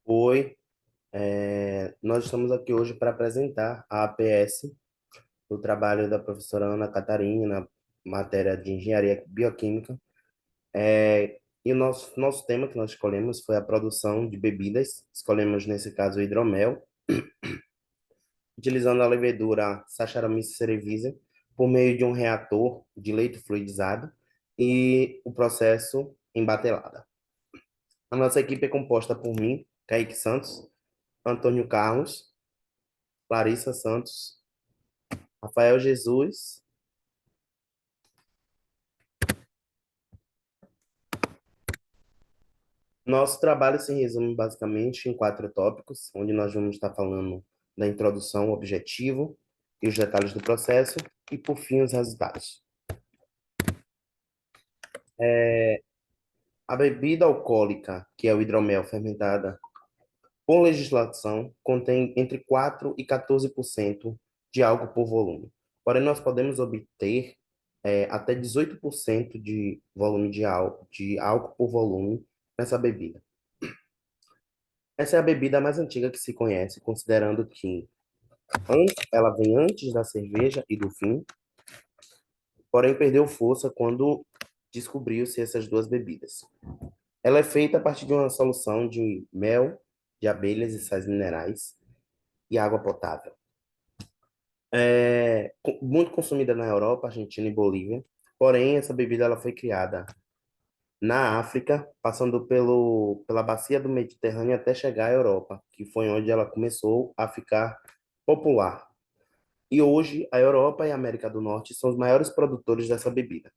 Oi, nós estamos aqui hoje para apresentar a APS, o trabalho da professora Ana Catarina, na matéria de Engenharia Bioquímica. E o nosso tema que nós escolhemos foi a produção de bebidas. Escolhemos, nesse caso, o hidromel, utilizando a levedura Saccharomyces cerevisiae por meio de um reator de leite fluidizado e o processo em batelada. A nossa equipe é composta por mim, Kaique Santos, Antônio Carlos, Larissa Santos, Rafael Jesus. Nosso trabalho se resume basicamente em quatro tópicos, onde nós vamos estar falando da introdução, o objetivo e os detalhes do processo, e por fim os resultados. A bebida alcoólica, que é o hidromel fermentada, por legislação, contém entre 4 e 14% de álcool por volume. Porém, nós podemos obter até 18% de volume de álcool por volume nessa bebida. Essa é a bebida mais antiga que se conhece, considerando que ela vem antes da cerveja e do vinho, porém perdeu força quando descobriu-se essas duas bebidas. Ela é feita a partir de uma solução de mel, de abelhas e sais minerais e água potável. Muito consumida na Europa, Argentina e Bolívia, porém essa bebida ela foi criada na África, passando pela bacia do Mediterrâneo até chegar à Europa, que foi onde ela começou a ficar popular. E hoje, a Europa e a América do Norte são os maiores produtores dessa bebida.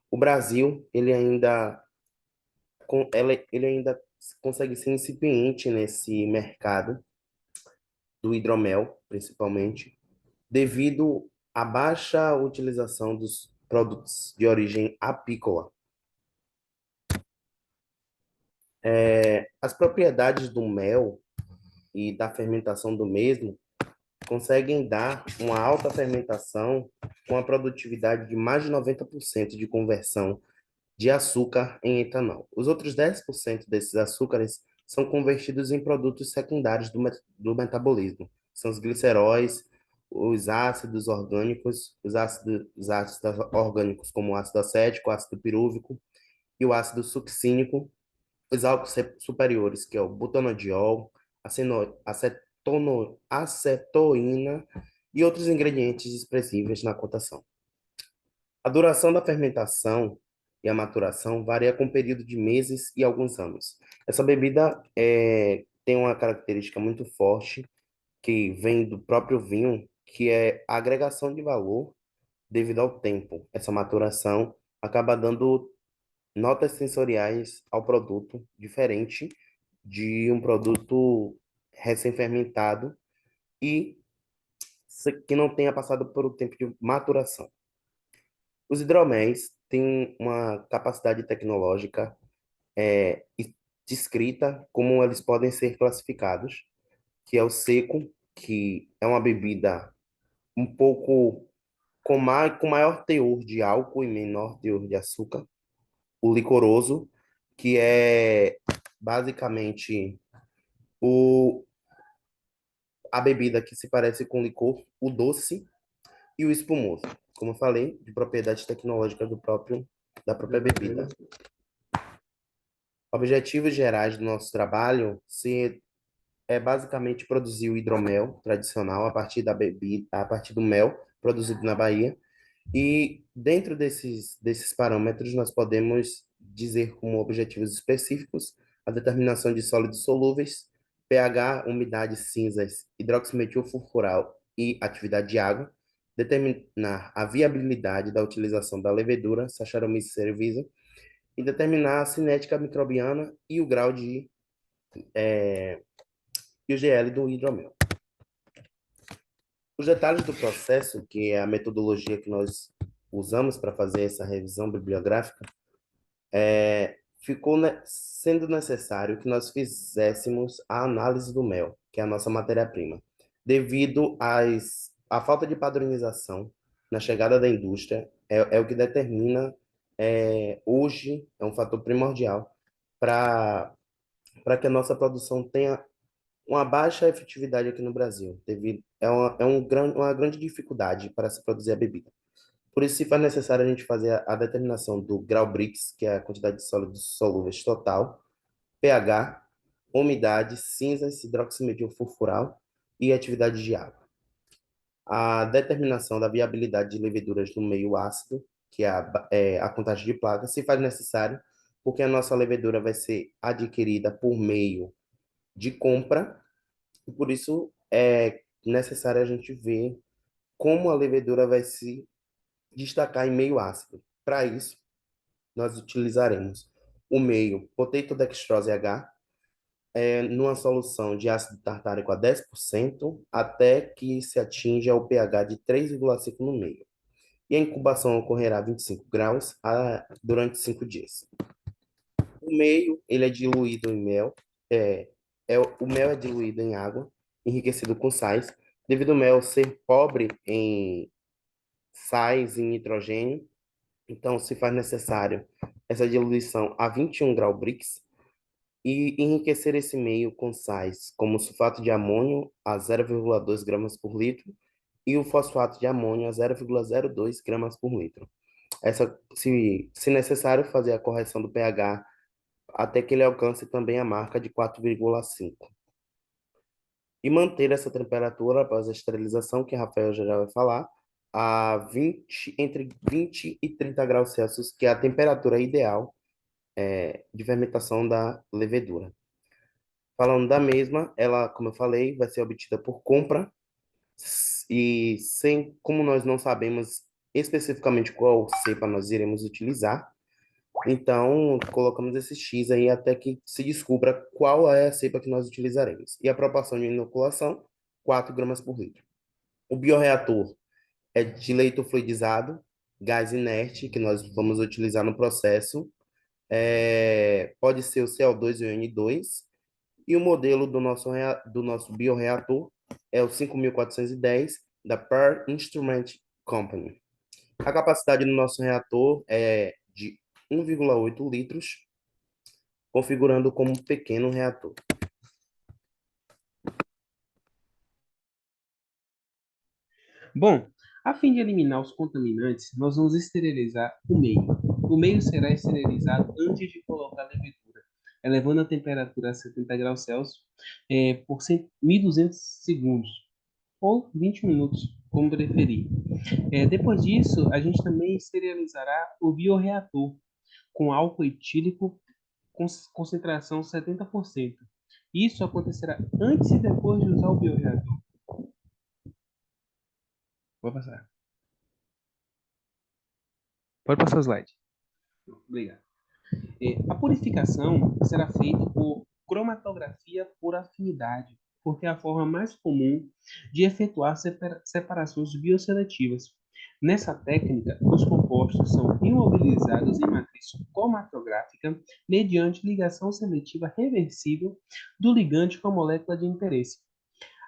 O Brasil, ele ainda consegue ser incipiente nesse mercado do hidromel, principalmente, devido à baixa utilização dos produtos de origem apícola. As propriedades do mel e da fermentação do mesmo conseguem dar uma alta fermentação com a produtividade de mais de 90% de conversão de açúcar em etanol. Os outros 10% desses açúcares são convertidos em produtos secundários do metabolismo. São os gliceróis, os ácidos orgânicos, os ácidos orgânicos como o ácido acético, o ácido pirúvico e o ácido succínico, os álcools superiores, que é o butanadiol, acetoína e outros ingredientes expressíveis na cotação. A duração da fermentação e a maturação varia com um período de meses e alguns anos. Essa bebida tem uma característica muito forte que vem do próprio vinho, que é a agregação de valor devido ao tempo. Essa maturação acaba dando notas sensoriais ao produto, diferente de um produto recém-fermentado e que não tenha passado por um tempo de maturação. Os hidroméis têm uma capacidade tecnológica é, descrita como eles podem ser classificados, que é o seco, que é uma bebida um pouco com maior teor de álcool e menor teor de açúcar. O licoroso, que é basicamente o, a bebida que se parece com licor, o doce e o espumoso. Como eu falei, de propriedades tecnológicas da própria bebida. Objetivos gerais do nosso trabalho é basicamente produzir o hidromel tradicional a partir da bebida, a partir do mel produzido na Bahia. E dentro desses parâmetros, nós podemos dizer como objetivos específicos a determinação de sólidos solúveis, pH, umidade, cinzas, hidroximetil furfural e atividade de água, determinar a viabilidade da utilização da levedura Saccharomyces cerevisiae e determinar a cinética microbiana e o grau e o GL do hidromel. Os detalhes do processo, que é a metodologia que nós usamos para fazer essa revisão bibliográfica, ficou sendo necessário que nós fizéssemos a análise do mel, que é a nossa matéria-prima, devido à falta de padronização na chegada da indústria, é o que determina, hoje, é um fator primordial para que a nossa produção tenha Uma baixa efetividade aqui no Brasil, uma grande dificuldade para se produzir a bebida. Por isso, se faz necessário a gente fazer a determinação do grau Brix, que é a quantidade de sólidos solúveis total, pH, umidade, cinzas, hidroximetil furfural e atividade de água. A determinação da viabilidade de leveduras no meio ácido, que é a contagem de placas, se faz necessário, porque a nossa levedura vai ser adquirida por meio de compra, e por isso é necessário a gente ver como a levedura vai se destacar em meio ácido. Para isso, nós utilizaremos o meio potato dextrose H, numa solução de ácido tartárico a 10%, até que se atinja o pH de 3,5 no meio. E a incubação ocorrerá a 25 graus durante 5 dias. O meio, ele é diluído em mel, o mel é diluído em água, enriquecido com sais, devido ao mel ser pobre em sais e nitrogênio, então se faz necessário essa diluição a 21 graus Brix, e enriquecer esse meio com sais como sulfato de amônio a 0,2 gramas por litro e o fosfato de amônio a 0,02 gramas por litro. Se necessário, fazer a correção do pH até que ele alcance também a marca de 4,5. E manter essa temperatura após a esterilização, que Rafael já vai falar, entre 20 e 30 graus Celsius, que é a temperatura ideal de fermentação da levedura. Falando da mesma, ela, como eu falei, vai ser obtida por compra e como nós não sabemos especificamente qual cepa nós iremos utilizar, então colocamos esse X aí até que se descubra qual é a cepa que nós utilizaremos. E a proporção de inoculação, 4 gramas por litro. O bioreator é de leito fluidizado, gás inerte, que nós vamos utilizar no processo, pode ser o CO2 e o N2, e o modelo do nosso bioreator é o 5410 da Per Instrument Company. A capacidade do nosso reator é de 1,8 litros, configurando como um pequeno reator. Bom, a fim de eliminar os contaminantes, nós vamos esterilizar o meio. O meio será esterilizado antes de colocar a levedura, elevando a temperatura a 70 graus Celsius por 1.200 segundos ou 20 minutos, como preferir. Depois disso, a gente também esterilizará o bioreator com álcool etílico com concentração 70%. Isso acontecerá antes e depois de usar o bioreator. Vou passar. Pode passar o slide. Obrigado. A purificação será feita por cromatografia por afinidade, porque é a forma mais comum de efetuar separações bioseletivas. Nessa técnica, os compostos são imobilizados em matriz cromatográfica mediante ligação seletiva reversível do ligante com a molécula de interesse.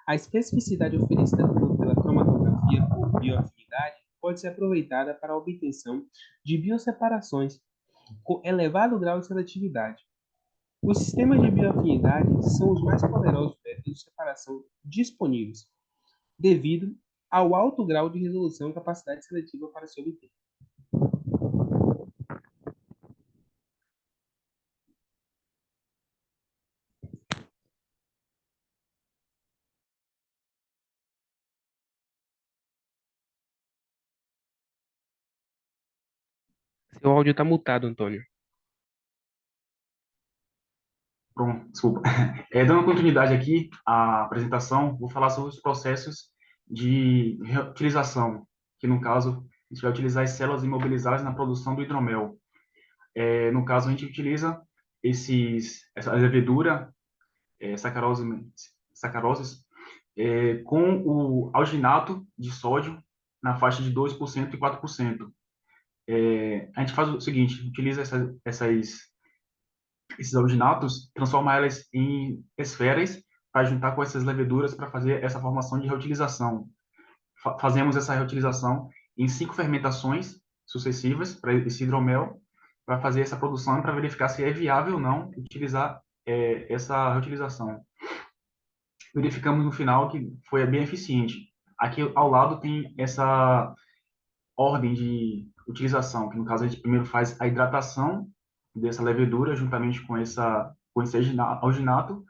A especificidade oferecida pela cromatografia por bioafinidade pode ser aproveitada para a obtenção de bioseparações com elevado grau de seletividade. Os sistemas de bioafinidade são os mais poderosos métodos de separação disponíveis, devido ao alto grau de resolução e capacidade seletiva para se obter. Seu áudio está mutado, Antônio. Pronto, desculpa. Dando continuidade aqui à apresentação, vou falar sobre os processos de reutilização, que no caso a gente vai utilizar as células imobilizadas na produção do hidromel. No caso, a gente utiliza essa levedura, sacaroses, com o alginato de sódio na faixa de 2% e 4%. A gente faz o seguinte, utiliza esses alginatos, transforma elas em esferas para juntar com essas leveduras para fazer essa formação de reutilização. Fazemos essa reutilização em 5 fermentações sucessivas para esse hidromel, para fazer essa produção e para verificar se é viável ou não utilizar essa reutilização. verificamos no final que foi bem eficiente. Aqui ao lado tem essa ordem de utilização, que no caso a gente primeiro faz a hidratação dessa levedura juntamente com esse alginato,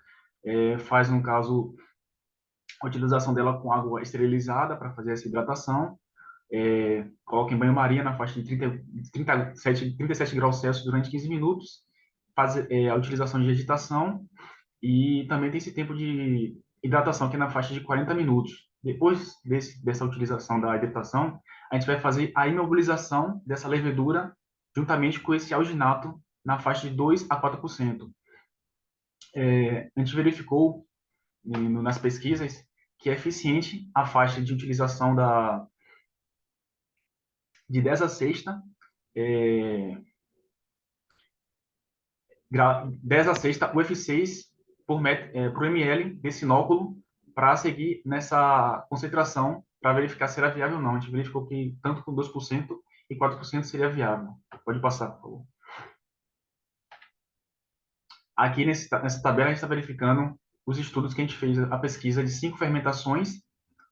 faz no caso a utilização dela com água esterilizada para fazer essa hidratação, coloca em banho-maria na faixa de 37 graus Celsius durante 15 minutos, faz a utilização de agitação e também tem esse tempo de hidratação que é na faixa de 40 minutos. Depois dessa utilização da hidratação, a gente vai fazer a imobilização dessa levedura juntamente com esse alginato na faixa de 2 a 4%. A gente verificou nas pesquisas que é eficiente a faixa de utilização de 10 a sexta, 10 a sexta UF6 por ml desse inóculo para seguir nessa concentração para verificar se era viável ou não. A gente verificou que tanto com 2% e 4% seria viável. Pode passar, por favor. Aqui nessa tabela a gente está verificando os estudos que a gente fez, a pesquisa de 5 fermentações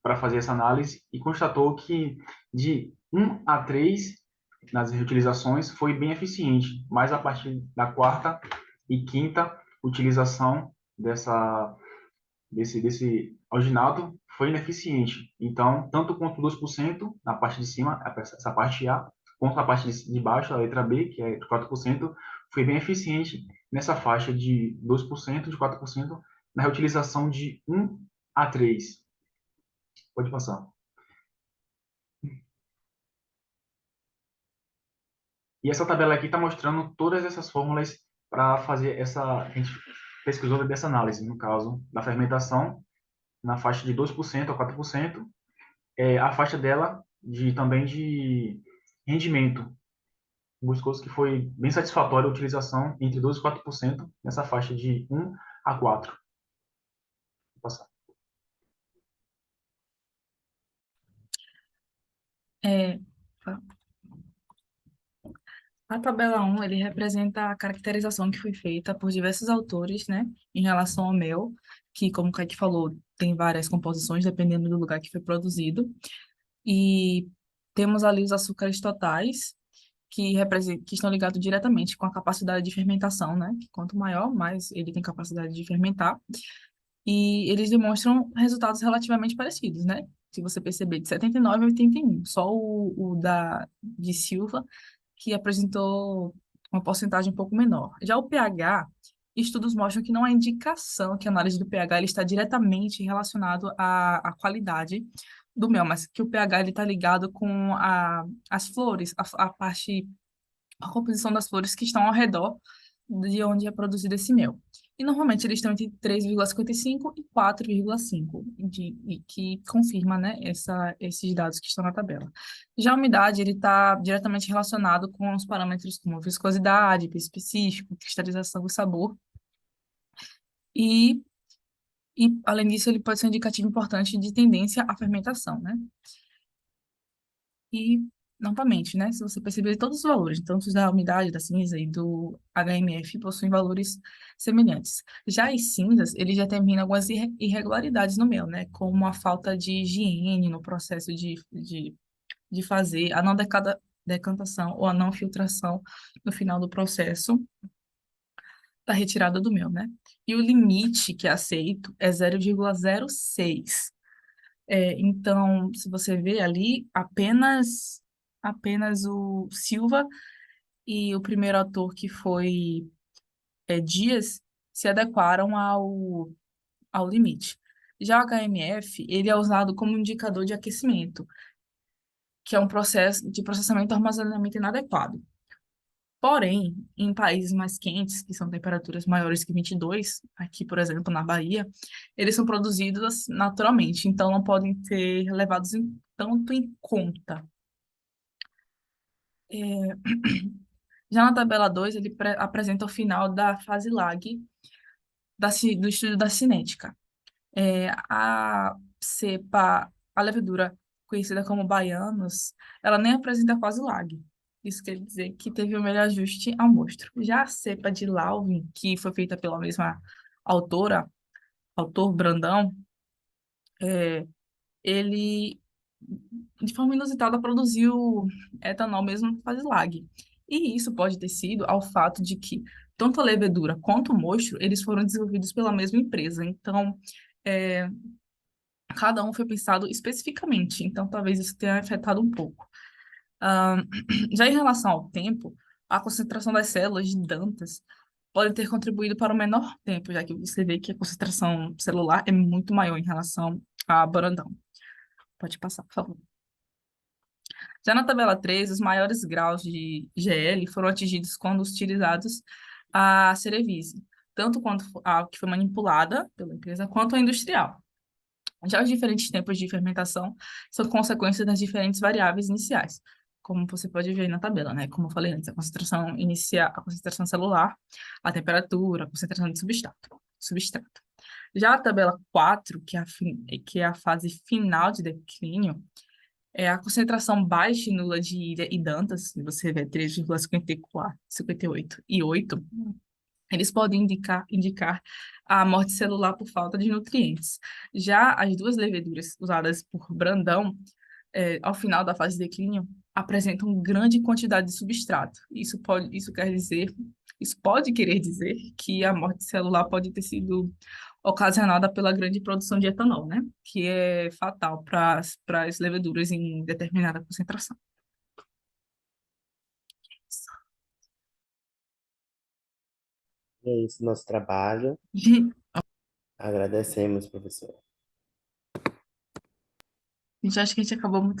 para fazer essa análise e constatou que de 1 a 3 nas reutilizações foi bem eficiente, mas a partir da quarta e quinta utilização desse alginato foi ineficiente. Então, tanto quanto 2% na parte de cima, essa parte A, quanto a parte de baixo, a letra B, que é 4%, foi bem eficiente nessa faixa de 2%, de 4%, na reutilização de 1 a 3. Pode passar. E essa tabela aqui está mostrando todas essas fórmulas para fazer a gente pesquisou dessa análise, no caso da fermentação, na faixa de 2% a 4%, a faixa dela também de rendimento. Buscou que foi bem satisfatória a utilização entre 2% e 4% nessa faixa de 1 a 4. Vou passar. É, a tabela 1, ele representa a caracterização que foi feita por diversos autores, né, em relação ao mel, que, como o Kaique falou, tem várias composições, dependendo do lugar que foi produzido. E temos ali os açúcares totais, que estão ligados diretamente com a capacidade de fermentação, né? Que quanto maior, mais ele tem capacidade de fermentar. E eles demonstram resultados relativamente parecidos, né? Se você perceber, de 79 a 81. Só de Silva, que apresentou uma porcentagem um pouco menor. Já o pH, estudos mostram que não há indicação que a análise do pH ele está diretamente relacionado à qualidade do mel, mas que o pH está ligado com as flores, a composição das flores que estão ao redor de onde é produzido esse mel. E normalmente eles estão entre 3,55 e 4,5, e que confirma, né, esses dados que estão na tabela. Já a umidade, ele está diretamente relacionado com os parâmetros como viscosidade, peso específico, cristalização e sabor. E, além disso, ele pode ser um indicativo importante de tendência à fermentação, né? E, novamente, né, se você perceber todos os valores, tanto da umidade da cinza e do HMF, possuem valores semelhantes. Já as cinzas, ele já determina algumas irregularidades no mel, né, como a falta de higiene no processo de fazer a não decantação ou a não filtração no final do processo da retirada do mel, né? E o limite que é aceito é 0,06. Então, se você vê ali, apenas o Silva e o primeiro autor, que foi Dias, se adequaram ao limite. Já o HMF, ele é usado como indicador de aquecimento, que é um processo de processamento e armazenamento inadequado. Porém, em países mais quentes, que são temperaturas maiores que 22, aqui, por exemplo, na Bahia, eles são produzidos naturalmente, então não podem ser levados tanto em conta. Já na tabela 2, ele apresenta o final da fase lag do estudo da cinética. A cepa, a levedura conhecida como baianos, ela nem apresenta fase lag. Isso quer dizer que teve o melhor ajuste ao mosto. Já a cepa de Lauven, que foi feita pela mesma autora, autor Brandão, ele, de forma inusitada, produziu etanol mesmo em fase lag. E isso pode ter sido ao fato de que tanto a levedura quanto o mosto, eles foram desenvolvidos pela mesma empresa. Então, é, cada um foi pensado especificamente. Então, talvez isso tenha afetado um pouco. Ah, já em relação ao tempo, a concentração das células de Dantas pode ter contribuído para o menor tempo, já que você vê que a concentração celular é muito maior em relação a Brandão. Pode passar, por favor. Já na tabela 3, os maiores graus de GL foram atingidos quando utilizados a Cerevisiae, tanto quanto a que foi manipulada pela empresa, quanto a industrial. Já os diferentes tempos de fermentação são consequências das diferentes variáveis iniciais, como você pode ver aí na tabela, né? Como eu falei antes, a concentração inicial, a concentração celular, a temperatura, a concentração de substrato. Já a tabela 4, que é a fase final de declínio, é a concentração baixa e nula de ilha e Dantas, e você vê 3,54, 58 e 8, eles podem indicar a morte celular por falta de nutrientes. Já as duas leveduras usadas por Brandão, ao final da fase de declínio, apresentam grande quantidade de substrato. Isso pode querer dizer que a morte celular pode ter sido ocasionada pela grande produção de etanol, né? Que é fatal para as leveduras em determinada concentração. E é isso nosso trabalho. Agradecemos, professor. Gente, acho que a gente acabou muito